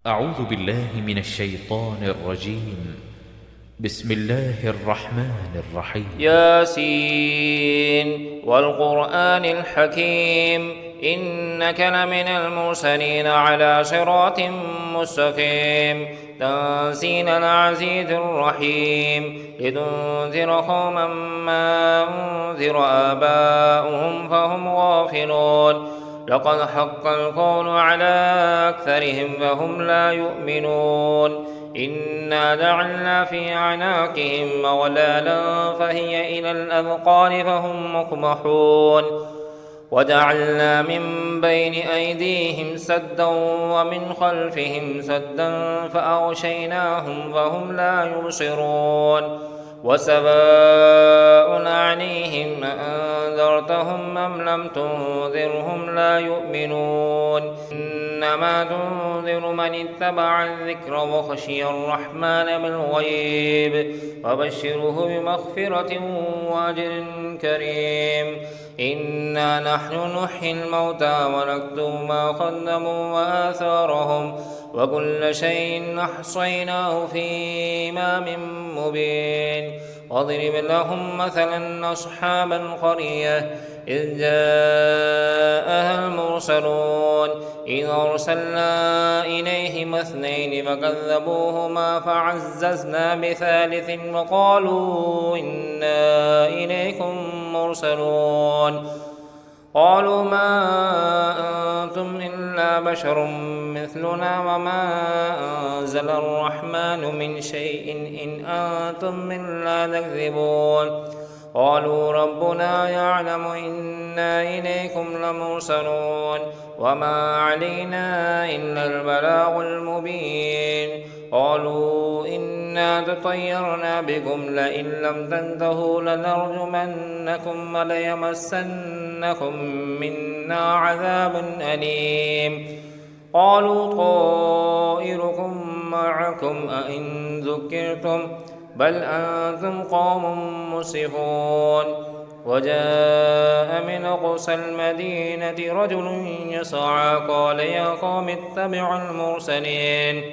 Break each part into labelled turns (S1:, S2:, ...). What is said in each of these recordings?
S1: أعوذ بالله من الشيطان الرجيم. بسم الله الرحمن الرحيم.
S2: ياسين والقرآن الحكيم إنك لمن المرسلين على صراط مستقيم تنزيل العزيز الرحيم لتنذر قوما ما أنذر آباؤهم فهم غافلون لقد حق القول على أكثرهم فهم لا يؤمنون إنا جعلنا في أعناقهم أغلالا فهي إلى الأذقان فهم مقمحون وجعلنا من بين أيديهم سدا ومن خلفهم سدا فأغشيناهم فهم لا يبصرون وسواء عليهم أأنذرتهم أم لم تنذرهم لا يؤمنون إنما تنذر من اتبع الذكر وخشي الرحمن بالغيب وبشره بمغفرة وأجر كريم إنا نحن نحيي الموتى ونكتب ما قدموا وآثارهم وكل شيء أحصيناه في إمام مبين واضرب لهم مثلا أصحاب القرية إذ جاءها المرسلون إذ أرسلنا إليهم اثنين فكذبوهما فعززنا بثالث وقالوا إنا إليكم مرسلون قالوا ما أنتم إلا بشر مثلنا وما أنزل الرحمن من شيء إن أنتم إلا تكذبون قالوا ربنا يعلم إنا إليكم لمرسلون وما علينا إلا البلاغ المبين قالوا إنا تطيرنا بكم لئن لم تنتهوا لنرجمنكم وليمسنكم منا عذاب أليم قالوا طائركم معكم أئن ذكرتم بل أنتم قوم مسرفون وجاء من أقصى المدينة رجل يسعى قال يا قوم اتبعوا المرسلين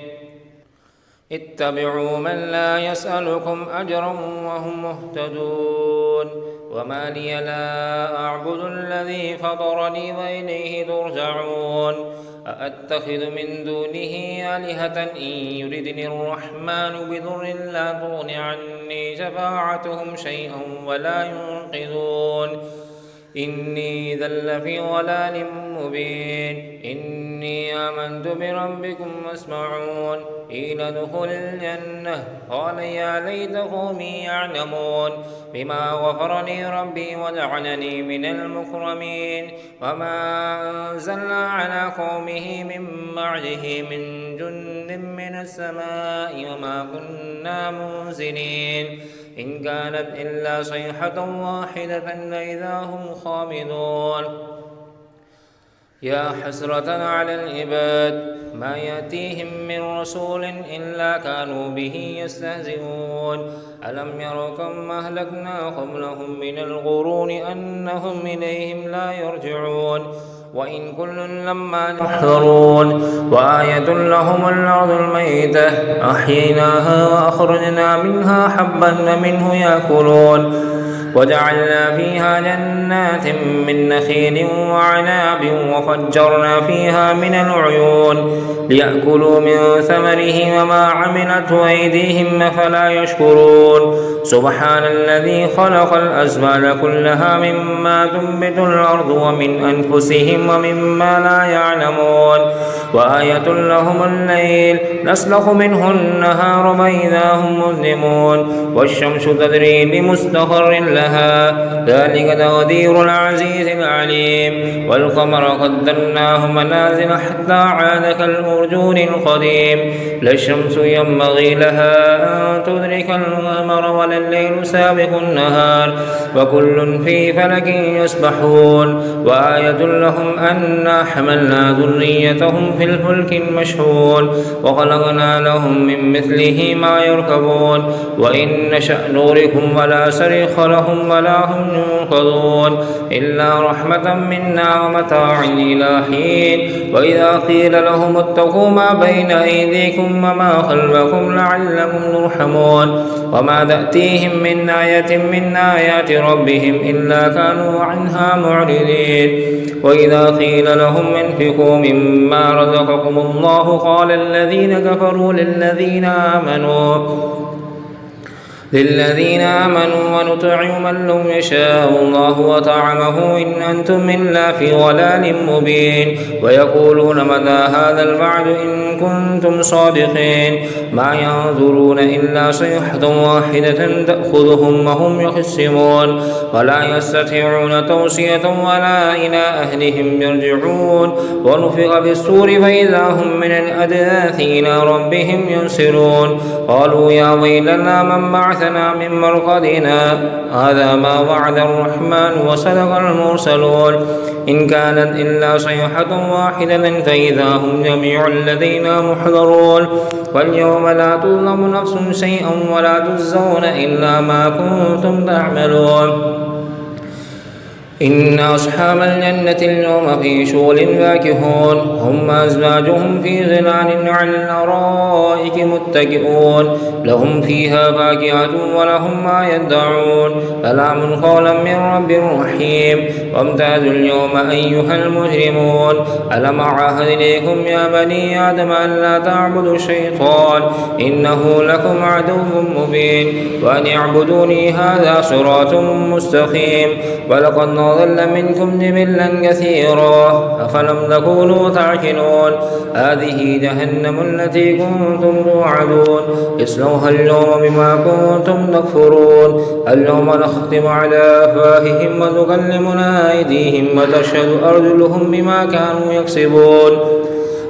S2: اتبعوا من لا يسألكم أجرا وهم مهتدون وما لي لا أعبد الذي فطرني وإليه ترجعون أأتخذ من دونه آلهة إن يردني الرحمن بضر لا تغن عني شفاعتهم شيئا ولا ينقذون إني إذا لفي ضلال مبين إني آمنت بربكم فاسمعون قيل ادخل الجنة قال يا ليت قومي يعلمون بما غفر لي ربي وجعلني من المكرمين وما أنزلنا على قومه من بعده من جند من السماء وما كنا منزلين إن كانت إلا صيحة واحدة فإذا هم خامدون يا حسرة على العباد ما يأتيهم من رسول إلا كانوا به يستهزئون ألم يروا كم أهلكنا قبلهم من القرون أنهم إليهم لا يرجعون وإن كل لما يحضرون وآية لهم الأرض الميتة أحييناها وأخرجنا منها حبا منه يأكلون وجعلنا فيها جنات من نخيل وعناب وفجرنا فيها من العيون ليأكلوا من ثمره وما عملته أيديهم فلا يشكرون سبحان الذي خلق الأزواج كلها مما تنبت الأرض ومن أنفسهم ومما لا يعلمون وآية لهم الليل نسلخ منه النهار فإذا هم مظلمون والشمس تجري لمستقر لها ذلك تقدير العزيز العليم والقمر قدرناه منازل حتى عاد كالأرجون القديم لا الشمس ينبغي لها أن تدرك القمر ولا الليل سابق النهار وكل في فلك يسبحون وآية لهم أنا حملنا ذريتهم في الفلك المشحون وخلقنا لهم من مثله ما يركبون وإن نشأ نغرقهم ولا صريخ لهم هم ولا هم ينقذون إلا رحمة منا ومتاعا إلى حين. وإذا قيل لهم اتقوا ما بين أيديكم وما خلفكم لعلكم ترحمون وما تأتيهم من آية من آيات ربهم إلا كانوا عنها معرضين. وإذا قيل لهم انفقوا مما رزقكم الله قال الذين كفروا للذين آمنوا ونطعم من لو يشاء الله وطعمه إن أنتم إلا في ضلال مبين. ويقولون متى هذا الوعد إن كنتم صادقين ما ينظرون إلا صيحة واحدة تأخذهم وهم يخصمون ولا يستطيعون توصية ولا إلى أهلهم يرجعون. ونفخ بالصور فإذا هم من الأجداث إلى ربهم ينسلون قالوا يا ويلنا من بعثنا من مرقدنا هذا ما وعد الرحمن وصدق المرسلون إن كانت إلا صيحة واحدة فإذا هم جميع لدينا محضرون. واليوم لا تظلم نفس شيئا ولا تجزون إلا ما كنتم تعملون. إن أصحاب الجنة اليوم في شغل فاكهون هم أزواجهم في ظلال على الأرائك متكئون لهم فيها فاكهة ولهم ما يدعون سلام قولا من رب رحيم. وامتازوا اليوم أيها المجرمون ألم أعهد إليكم يا بني آدم ألا تعبدوا الشيطان إنه لكم عدو مبين وأن اعبدوني هذا صراط مستقيم. ولقد ضل منكم جبلا كثيرا أفلم تكونوا تعقلون هذه جهنم التي كنتم توعدون اصلوها اليوم بما كنتم تكفرون. اليوم نختم على أفواههم وتكلمنا أيديهم وتشهد أرجلهم بما كانوا يكسبون.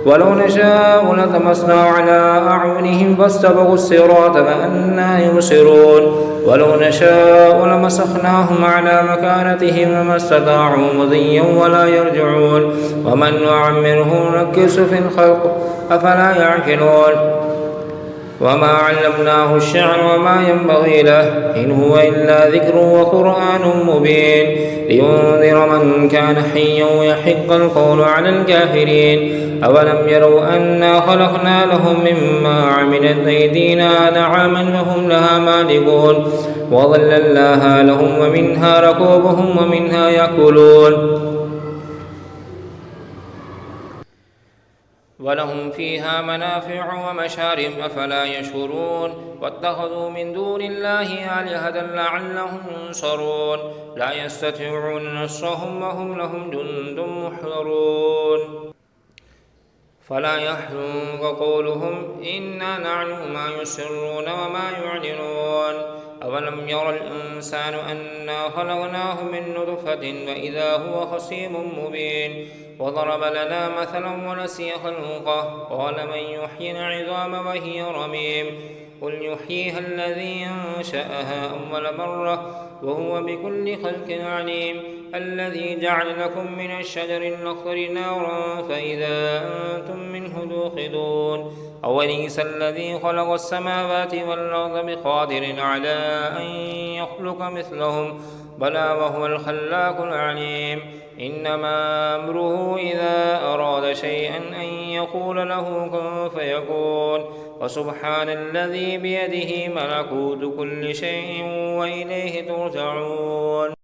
S2: ولو نشاء لطمسنا على أعينهم فاستبقوا الصراط فأنى يبصرون ولو نشاء لمسخناهم على مكانتهم وما استطاعوا مضيا ولا يرجعون. ومن نعمره نكس في الخلق أفلا يعقلون. وما علمناه الشعر وما ينبغي له إن هو إلا ذكر وقرآن مبين لينذر من كان حيا ويحق القول على الكافرين. أولم يروا أنا خلقنا لهم مما عملت أيدينا نعاما فهم لها مالكون وظللناها لهم ومنها ركوبهم ومنها يأكلون ولهم فيها منافع ومشارب أفلا يشكرون. واتخذوا من دون الله آلهة لعلهم ينصرون لا يستطيعون نصرهم وهم لهم جند محضرون. فلا يحزنك قولهم إنا نعلم ما يسرون وما يعلنون. أولم ير الإنسان أنا خلقناه من نطفة وإذا هو خصيم مبين. وضرب لنا مثلا ونسي خلقه قال من يحيي العظام وهي رميم قل يحييها الذي أنشأها أول مرة وهو بكل خلق عليم. الذي جعل لكم من الشجر الأخضر نارا فإذا أنتم منه توقدون. أوليس الذي خلق السماوات والأرض بقادر على أن يخلق مثلهم بلى وهو الخلاق العليم. إنما أمره إذا أراد شيئا أن يقول له كن فيكون. وسبحان الذي بيده ملكوت كل شيء وإليه ترجعون.